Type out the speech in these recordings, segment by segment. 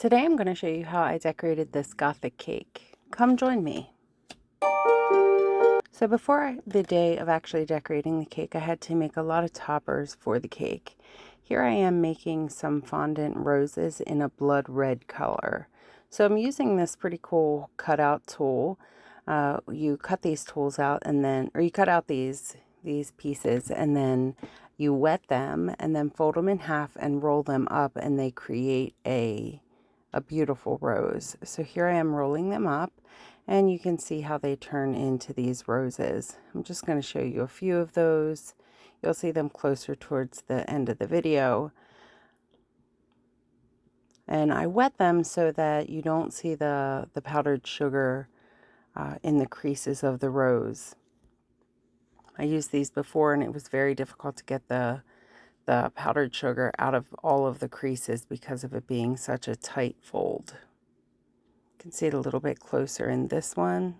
Today I'm going to show you how I decorated this Gothic cake. Come join me. So before the day of actually decorating the cake, I had to make a lot of toppers for the cake. Here I am making some fondant roses in a blood red color. So I'm using this pretty cool cutout tool. You cut these tools out you cut out these pieces and then you wet them and then fold them in half and roll them up, and they create a beautiful rose. So here I am rolling them up, and you can see how they turn into these roses. I'm just going to show you a few of those. You'll see them closer towards the end of the video. And I wet them so that you don't see the powdered sugar in the creases of the rose. I used these before and it was very difficult to get the powdered sugar out of all of the creases because of it being such a tight fold. You can see it a little bit closer in this one.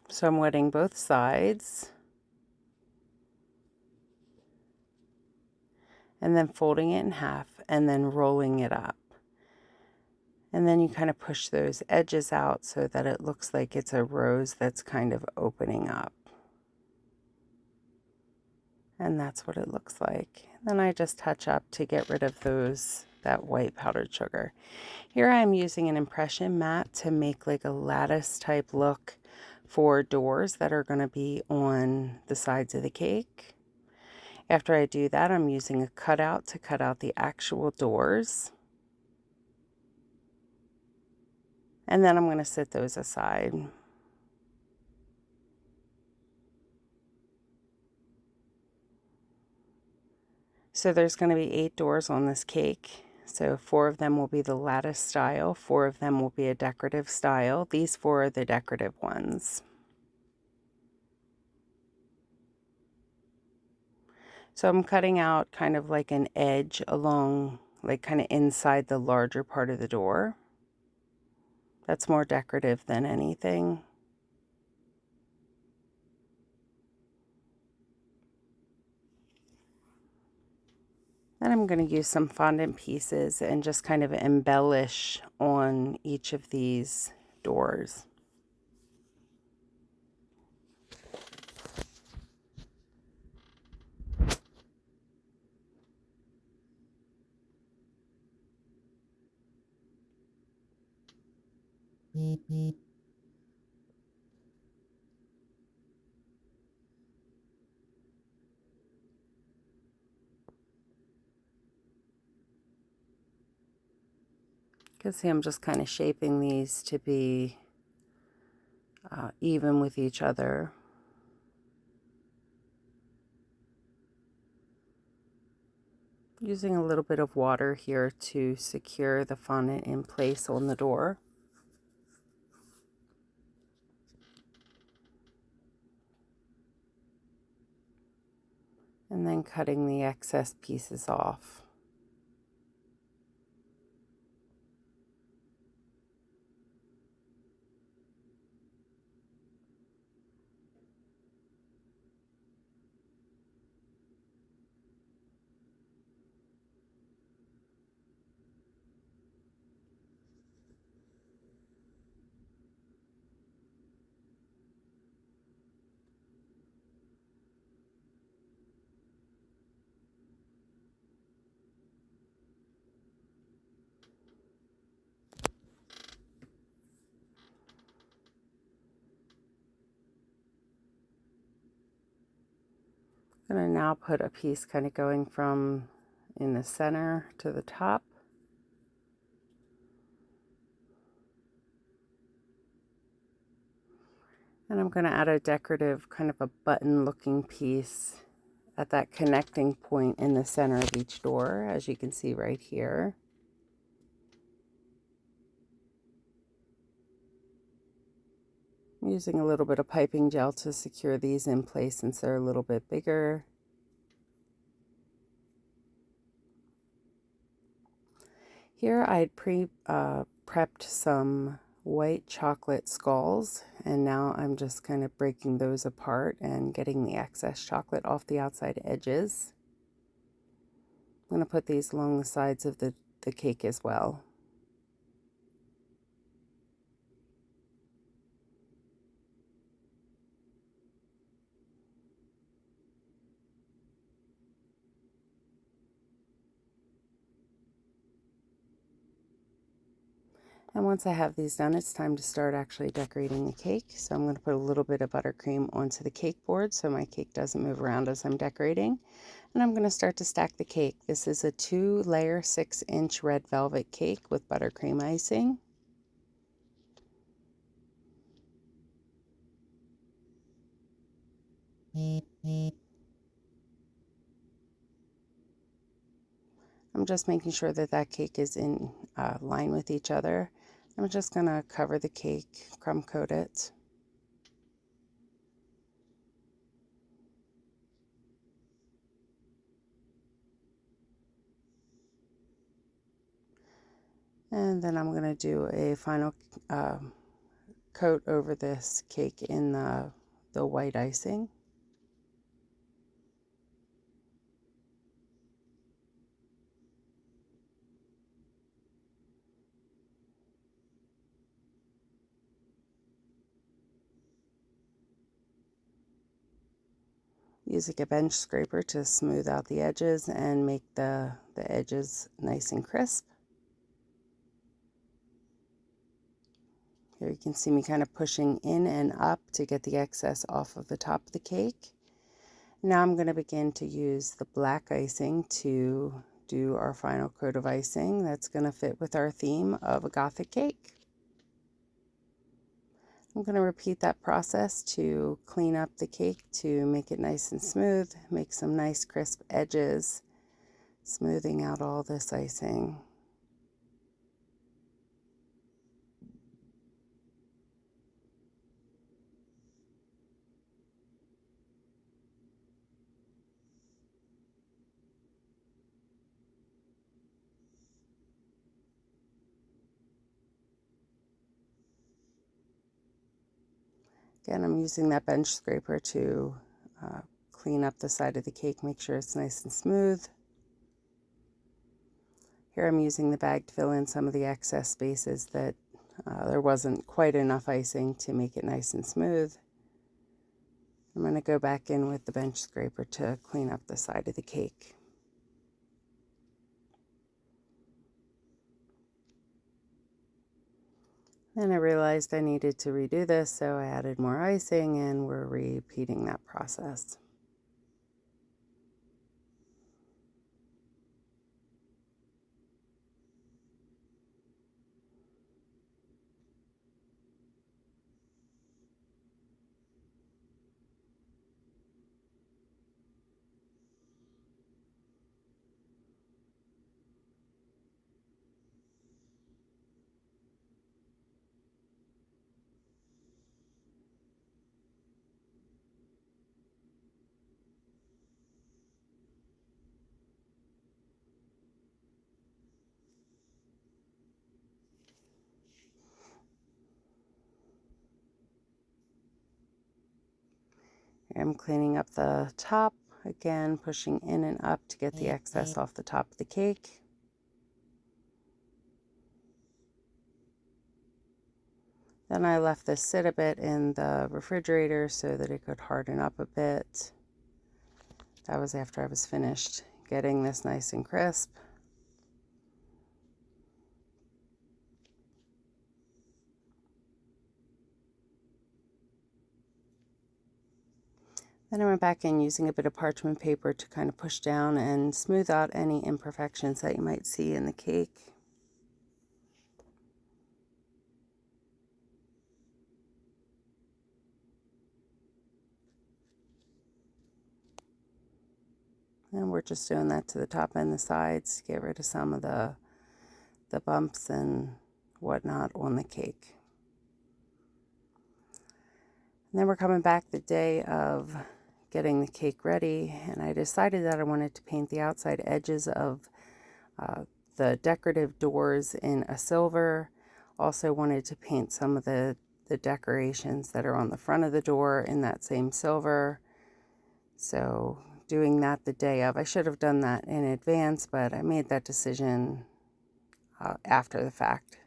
So I'm wetting both sides and then folding it in half and then rolling it up. And then you kind of push those edges out so that it looks like it's a rose that's kind of opening up. And that's what it looks like. Then I just touch up to get rid of that white powdered sugar. Here I'm using an impression mat to make like a lattice type look for doors that are going to be on the sides of the cake. After I do that, I'm using a cutout to cut out the actual doors. And then I'm going to set those aside. So there's going to be 8 doors on this cake. So 4 of them will be the lattice style, 4 of them will be a decorative style. These 4 are the decorative ones. So I'm cutting out kind of like an edge along, like kind of inside the larger part of the door. That's more decorative than anything. Then I'm going to use some fondant pieces and just kind of embellish on each of these doors. You can see I'm just kind of shaping these to be even with each other. Using a little bit of water here to secure the fondant in place on the door. And then cutting the excess pieces off. I'm going to now put a piece kind of going from in the center to the top. And I'm going to add a decorative kind of a button looking piece at that connecting point in the center of each door, as you can see right here. I'm using a little bit of piping gel to secure these in place since they're a little bit bigger. Here I'd prepped some white chocolate skulls, and now I'm just kind of breaking those apart and getting the excess chocolate off the outside edges. I'm going to put these along the sides of the cake as well. And once I have these done, it's time to start actually decorating the cake. So I'm going to put a little bit of buttercream onto the cake board so my cake doesn't move around as I'm decorating. And I'm going to start to stack the cake. This is a 2-layer 6-inch red velvet cake with buttercream icing. I'm just making sure that that cake is in line with each other. I'm just going to cover the cake, crumb coat it. And then I'm going to do a final coat over this cake in the white icing. Using a bench scraper to smooth out the edges and make the edges nice and crisp. Here you can see me kind of pushing in and up to get the excess off of the top of the cake. Now I'm going to begin to use the black icing to do our final coat of icing that's going to fit with our theme of a Gothic cake. I'm going to repeat that process to clean up the cake to make it nice and smooth, make some nice crisp edges, smoothing out all this icing. Again, I'm using that bench scraper to clean up the side of the cake, make sure it's nice and smooth. Here I'm using the bag to fill in some of the excess spaces that there wasn't quite enough icing to make it nice and smooth. I'm going to go back in with the bench scraper to clean up the side of the cake. Then I realized I needed to redo this, so I added more icing and we're repeating that process. I'm cleaning up the top, again pushing in and up to get the excess off the top of the cake. Then I left this sit a bit in the refrigerator so that it could harden up a bit. That was after I was finished getting this nice and crisp. Then I went back in using a bit of parchment paper to kind of push down and smooth out any imperfections that you might see in the cake. And we're just doing that to the top and the sides to get rid of some of the bumps and whatnot on the cake. And then we're coming back the day of getting the cake ready, and I decided that I wanted to paint the outside edges of the decorative doors in a silver. Also wanted to paint some of the decorations that are on the front of the door in that same silver. So doing that the day of. I should have done that in advance, but I made that decision after the fact.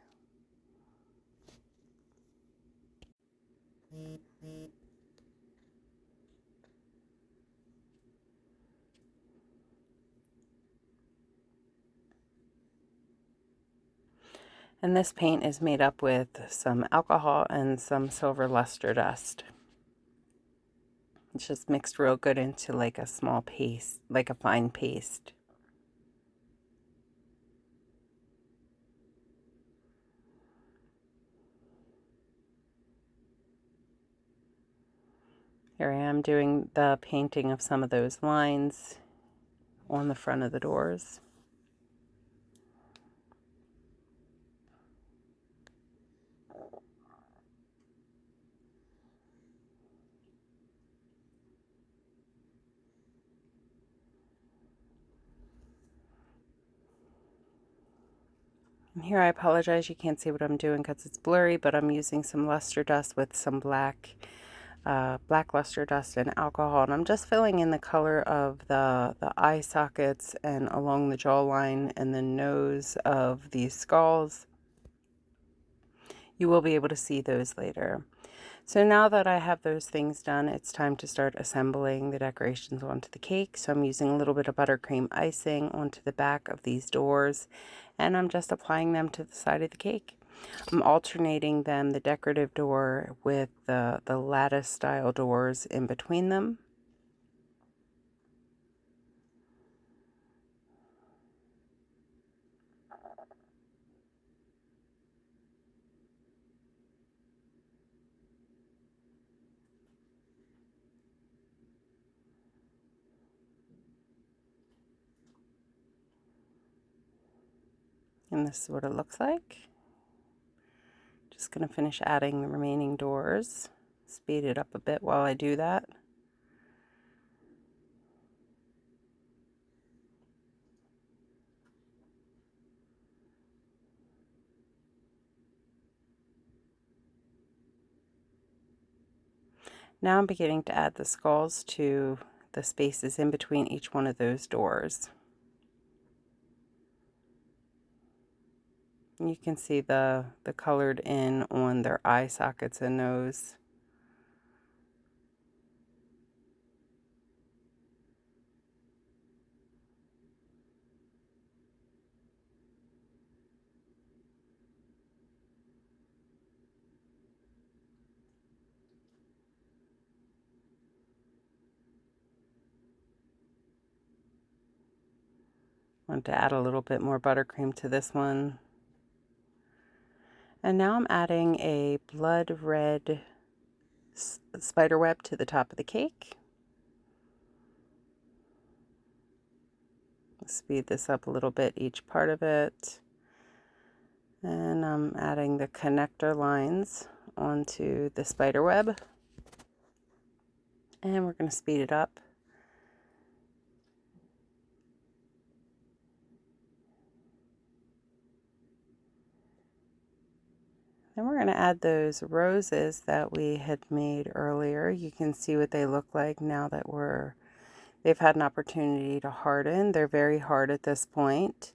And this paint is made up with some alcohol and some silver luster dust. It's just mixed real good into like a small paste, like a fine paste. Here I am doing the painting of some of those lines on the front of the doors. And here I apologize, you can't see what I'm doing because it's blurry, but I'm using some luster dust with some black luster dust and alcohol, and I'm just filling in the color of the eye sockets and along the jawline and the nose of these skulls. You will be able to see those later. So now that I have those things done, it's time to start assembling the decorations onto the cake. So I'm using a little bit of buttercream icing onto the back of these doors, and I'm just applying them to the side of the cake. I'm alternating them, the decorative door with the lattice style doors in between them. And this is what it looks like. Just going to finish adding the remaining doors. Speed it up a bit while I do that. Now I'm beginning to add the skulls to the spaces in between each one of those doors. You can see the colored in on their eye sockets and nose. Want to add a little bit more buttercream to this one. And now I'm adding a blood red spider web to the top of the cake. Speed this up a little bit, each part of it. And I'm adding the connector lines onto the spider web. And we're going to speed it up. Then we're going to add those roses that we had made earlier. You can see what they look like now that they've had an opportunity to harden. They're very hard at this point.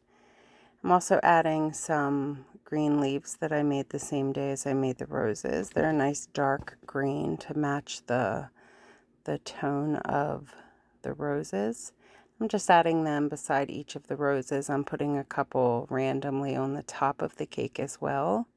I'm also adding some green leaves that I made the same day as I made the roses. They're a nice dark green to match the tone of the roses. I'm just adding them beside each of the roses. I'm putting a couple randomly on the top of the cake as well.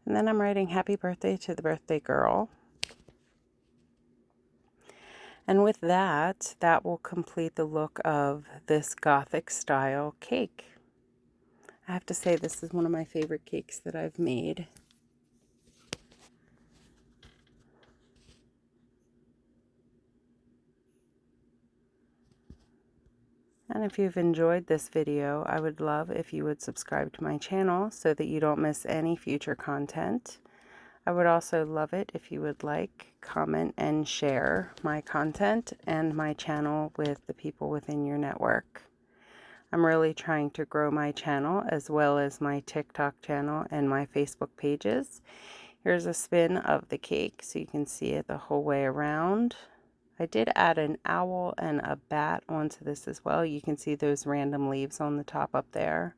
And then I'm writing happy birthday to the birthday girl. And with that, that will complete the look of this Gothic style cake. I have to say this is one of my favorite cakes that I've made. And if you've enjoyed this video, I would love if you would subscribe to my channel so that you don't miss any future content. I would also love it if you would like, comment, and share my content and my channel with the people within your network. I'm really trying to grow my channel as well as my TikTok channel and my Facebook pages. Here's a spin of the cake so you can see it the whole way around. I did add an owl and a bat onto this as well. You can see those random leaves on the top up there.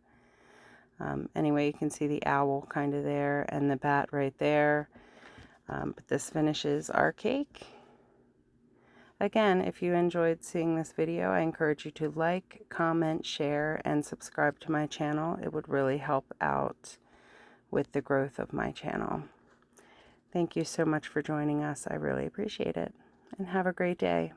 Anyway, you can see the owl kind of there and the bat right there. But this finishes our cake. Again, if you enjoyed seeing this video, I encourage you to like, comment, share, and subscribe to my channel. It would really help out with the growth of my channel. Thank you so much for joining us. I really appreciate it. And have a great day.